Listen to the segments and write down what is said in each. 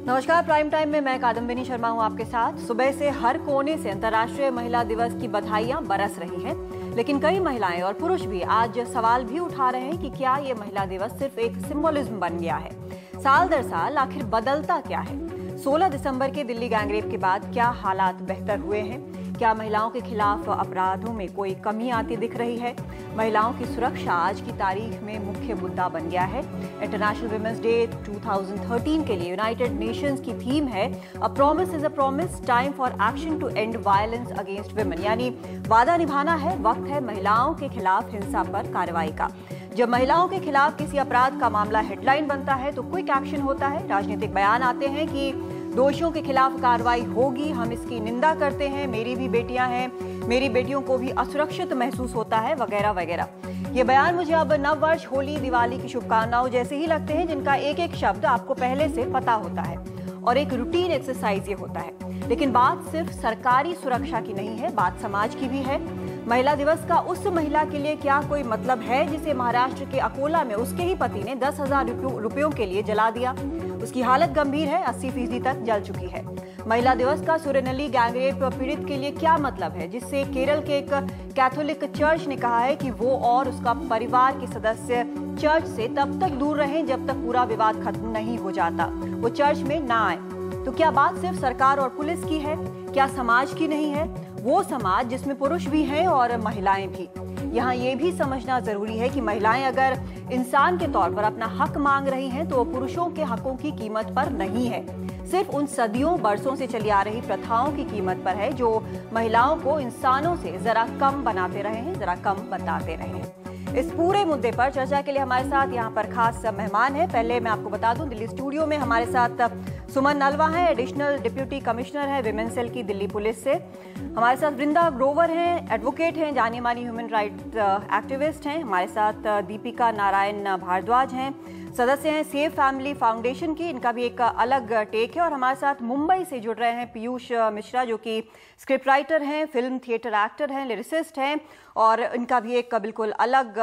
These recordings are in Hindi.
नमस्कार, प्राइम टाइम में मैं कादम्बिनी शर्मा हूं आपके साथ। सुबह से हर कोने से अंतर्राष्ट्रीय महिला दिवस की बधाइयां बरस रही हैं, लेकिन कई महिलाएं और पुरुष भी आज सवाल भी उठा रहे हैं कि क्या ये महिला दिवस सिर्फ एक सिंबोलिज्म बन गया है। साल दर साल आखिर बदलता क्या है? 16 दिसंबर के दिल्ली गैंगरेप के बाद क्या हालात बेहतर हुए हैं? क्या महिलाओं के खिलाफ अपराधों में कोई कमी आती दिख रही है? महिलाओं की सुरक्षा आज की तारीख में मुख्य मुद्दा बन गया है। इंटरनेशनल वुमेन्स डे 2013 के लिए यूनाइटेड नेशंस की थीम है a promise is a promise, time for action to end violence against women, यानी वादा निभाना है, वक्त है महिलाओं के खिलाफ हिंसा पर कार्रवाई का। जब महिलाओं के खिलाफ किसी अपराध का मामला हेडलाइन बनता है तो क्विक एक्शन होता है, राजनीतिक बयान आते हैं कि दोषियों के खिलाफ कार्रवाई होगी, हम इसकी निंदा करते हैं, मेरी भी बेटियां हैं, मेरी बेटियों को भी असुरक्षित महसूस होता है, वगैरह वगैरह। ये बयान मुझे अब नववर्ष, होली, दिवाली की शुभकामनाओं जैसे ही लगते हैं, जिनका एक एक शब्द आपको पहले से पता होता है और एक रूटीन एक्सरसाइज ये होता है। लेकिन बात सिर्फ सरकारी सुरक्षा की नहीं है, बात समाज की भी है। महिला दिवस का उस महिला के लिए क्या कोई मतलब है जिसे महाराष्ट्र के अकोला में उसके ही पति ने 10,000 रुपयों के लिए जला दिया? उसकी हालत गंभीर है, 80% तक जल चुकी है। महिला दिवस का सुरेनली गैंगरेप पीड़ित के लिए क्या मतलब है, जिससे केरल के एक कैथोलिक चर्च ने कहा है कि वो और उसका परिवार के सदस्य चर्च से तब तक दूर रहें जब तक पूरा विवाद खत्म नहीं हो जाता, वो चर्च में ना आए। तो क्या बात सिर्फ सरकार और पुलिस की है? क्या समाज की नहीं है? वो समाज जिसमें पुरुष भी हैं और महिलाएं भी। यहाँ ये भी समझना जरूरी है कि महिलाएं अगर इंसान के तौर पर अपना हक मांग रही हैं तो पुरुषों के हकों की कीमत पर नहीं है, सिर्फ उन सदियों बरसों से चली आ रही प्रथाओं की कीमत पर है जो महिलाओं को इंसानों से जरा कम बनाते रहे हैं, जरा कम बताते रहे हैं। इस पूरे मुद्दे पर चर्चा के लिए हमारे साथ यहाँ पर खास मेहमान है। पहले मैं आपको बता दूं, दिल्ली स्टूडियो में हमारे साथ सुमन नलवा है, एडिशनल डिप्यूटी कमिश्नर है विमेन सेल की दिल्ली पुलिस से। हमारे साथ वृंदा ग्रोवर हैं, एडवोकेट हैं, जानी मानी ह्यूमन राइट एक्टिविस्ट हैं। हमारे साथ दीपिका नारायण भारद्वाज हैं, सदस्य हैं सेव फैमिली फाउंडेशन की, इनका भी एक अलग टेक है। और हमारे साथ मुंबई से जुड़ रहे हैं पीयूष मिश्रा, जो कि स्क्रिप्ट राइटर हैं, फिल्म थिएटर एक्टर हैं, लिरिसिस्ट हैं, और इनका भी एक बिल्कुल अलग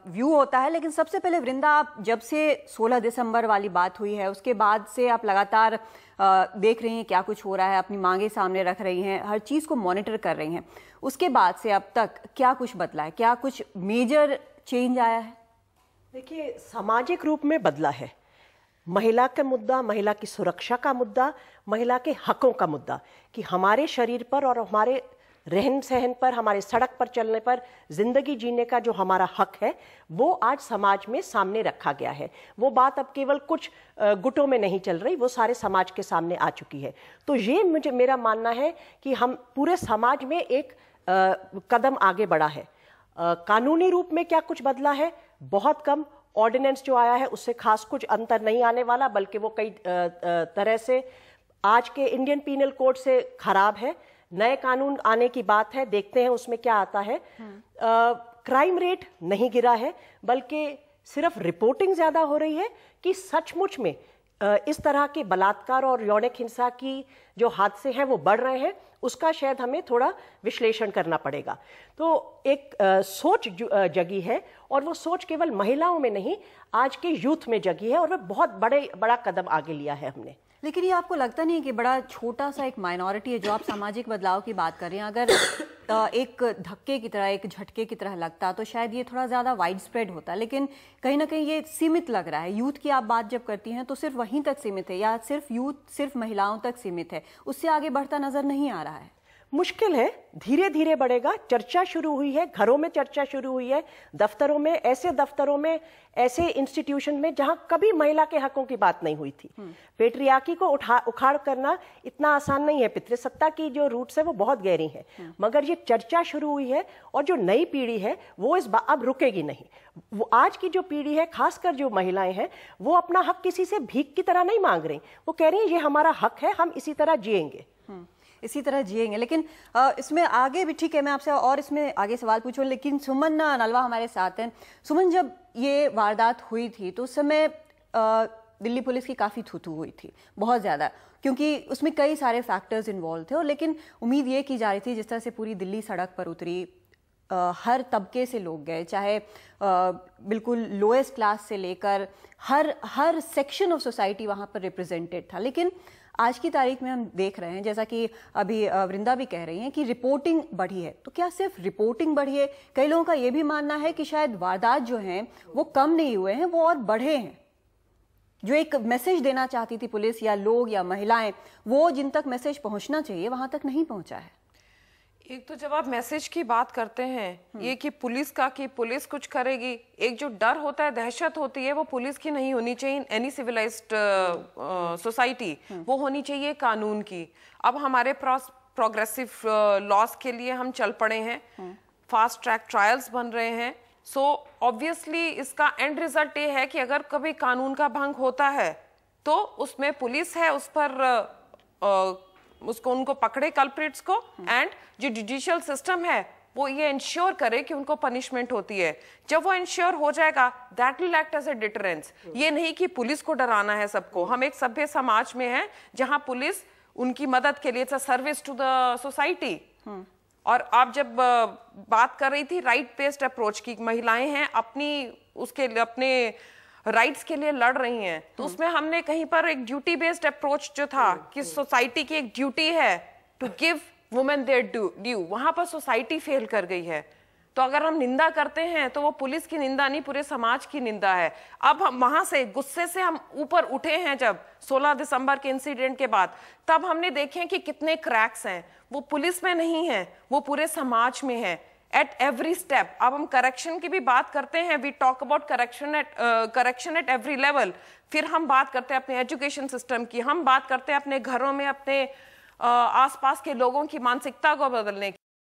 व्यू होता है। लेकिन सबसे पहले वृंदा, आप जब से 16 दिसंबर वाली बात हुई है उसके बाद से आप लगातार देख रही हैं क्या कुछ हो रहा है, अपनी मांगे सामने रख रही हैं, हर चीज़ को मॉनिटर कर रही हैं, उसके बाद से अब तक क्या कुछ बदला है? क्या कुछ मेजर चेंज आया है? देखिए, सामाजिक रूप में बदला है। महिला का मुद्दा, महिला की सुरक्षा का मुद्दा, महिला के हकों का मुद्दा, कि हमारे शरीर पर और हमारे रहन सहन पर, हमारे सड़क पर चलने पर, जिंदगी जीने का जो हमारा हक है वो आज समाज में सामने रखा गया है। वो बात अब केवल कुछ गुटों में नहीं चल रही, वो सारे समाज के सामने आ चुकी है। तो ये मेरा मानना है कि हम पूरे समाज में एक कदम आगे बढ़ा है। कानूनी रूप में क्या कुछ बदला है? बहुत कम। ऑर्डिनेंस जो आया है उससे खास कुछ अंतर नहीं आने वाला, बल्कि वो कई तरह से आज के इंडियन पीनल कोड से खराब है। नए कानून आने की बात है, देखते हैं उसमें क्या आता है। क्राइम रेट नहीं गिरा है, बल्कि सिर्फ रिपोर्टिंग ज्यादा हो रही है कि सचमुच में इस तरह के बलात्कार और यौनिक हिंसा की जो हादसे हैं वो बढ़ रहे हैं। उसका शायद हमें थोड़ा विश्लेषण करना पड़ेगा। तो एक सोच जगी है, और वो सोच केवल महिलाओं में नहीं, आज के यूथ में जगी है, और वह बहुत बड़ा कदम आगे लिया है हमने। लेकिन ये आपको लगता नहीं है कि बड़ा छोटा सा एक माइनॉरिटी है जो आप सामाजिक बदलाव की बात कर रहे हैं? अगर एक धक्के की तरह, एक झटके की तरह लगता तो शायद ये थोड़ा ज़्यादा वाइड स्प्रेड होता, लेकिन कहीं ना कहीं ये सीमित लग रहा है। यूथ की आप बात जब करती हैं तो सिर्फ वहीं तक सीमित है, या सिर्फ यूथ, सिर्फ महिलाओं तक सीमित है, उससे आगे बढ़ता नजर नहीं आ रहा है? मुश्किल है, धीरे धीरे बढ़ेगा। चर्चा शुरू हुई है, घरों में चर्चा शुरू हुई है, दफ्तरों में, ऐसे इंस्टीट्यूशन में जहां कभी महिला के हकों की बात नहीं हुई थी। पेट्रियार्की को उखाड़ करना इतना आसान नहीं है। पितृसत्ता की जो रूट्स है वो बहुत गहरी है, मगर ये चर्चा शुरू हुई है, और जो नई पीढ़ी है वो अब रुकेगी नहीं। वो आज की जो पीढ़ी है, खासकर जो महिलाएं हैं, वो अपना हक किसी से भीख की तरह नहीं मांग रही। वो कह रही है ये हमारा हक है, हम इसी तरह जिएंगे। इसी तरह जिएंगे। लेकिन इसमें आगे भी ठीक है, मैं आपसे और इसमें आगे सवाल पूछूं, लेकिन सुमन नलवा हमारे साथ हैं। सुमन, जब ये वारदात हुई थी तो उस समय दिल्ली पुलिस की काफ़ी थू-थू हुई थी, बहुत ज़्यादा, क्योंकि उसमें कई सारे फैक्टर्स इन्वॉल्व थे। और लेकिन उम्मीद ये की जा रही थी, जिस तरह से पूरी दिल्ली सड़क पर उतरी, हर तबके से लोग गए, चाहे बिल्कुल लोएस्ट क्लास से लेकर हर सेक्शन ऑफ सोसाइटी वहाँ पर रिप्रेजेंटेड था। लेकिन आज की तारीख में हम देख रहे हैं, जैसा कि अभी वृंदा भी कह रही हैं, कि रिपोर्टिंग बढ़ी है। तो क्या सिर्फ रिपोर्टिंग बढ़ी है? कई लोगों का ये भी मानना है कि शायद वारदात जो हैं वो कम नहीं हुए हैं, वो और बढ़े हैं। जो एक मैसेज देना चाहती थी पुलिस या लोग या महिलाएं, वो जिन तक मैसेज पहुंचना चाहिए वहां तक नहीं पहुंचा है। एक तो जब आप मैसेज की बात करते हैं ये कि पुलिस कुछ करेगी, एक जो डर होता है, दहशत होती है, वो पुलिस की नहीं होनी चाहिए एनी सिविलाइज्ड सोसाइटी, वो होनी चाहिए कानून की। अब हमारे प्रोग्रेसिव लॉस के लिए हम चल पड़े हैं, फास्ट ट्रैक ट्रायल्स बन रहे हैं। सो ऑब्वियसली इसका एंड रिजल्ट ये है कि अगर कभी कानून का भंग होता है तो उसमें पुलिस है, उस पर उनको पकड़े कल्प्रिट्स को, एंड जो जुडिशियल सिस्टम है वो ये इंश्योर करे कि उनको पनिशमेंट होती है। जब वो इंश्योर हो जाएगा, that will act as a deterrence. ये नहीं कि पुलिस को डराना है सबको। हम एक सभ्य समाज में हैं जहां पुलिस उनकी मदद के लिए सर्विस टू द सोसाइटी। और आप जब बात कर रही थी राइट बेस्ड अप्रोच की, महिलाएं हैं अपने राइट्स के लिए लड़ रही हैं, तो उसमें हमने कहीं पर एक ड्यूटी बेस्ड अप्रोच जो था कि सोसाइटी की एक ड्यूटी है to give women their due, वहां पर सोसाइटी फेल कर गई है। तो अगर हम निंदा करते हैं तो वो पुलिस की निंदा नहीं, पूरे समाज की निंदा है। अब हम वहां से गुस्से से हम ऊपर उठे हैं जब 16 दिसंबर के इंसिडेंट के बाद, तब हमने देखे कि कितने क्रैक्स हैं। वो पुलिस में नहीं है, वो पूरे समाज में है, एट एवरी स्टेप। अब हम करेक्शन की भी बात करते हैं, we talk about correction at every level. फिर हम बात करते हैं अपने एजुकेशन सिस्टम की, हम बात करते हैं अपने घरों में अपने आसपास के लोगों की मानसिकता को बदलने की।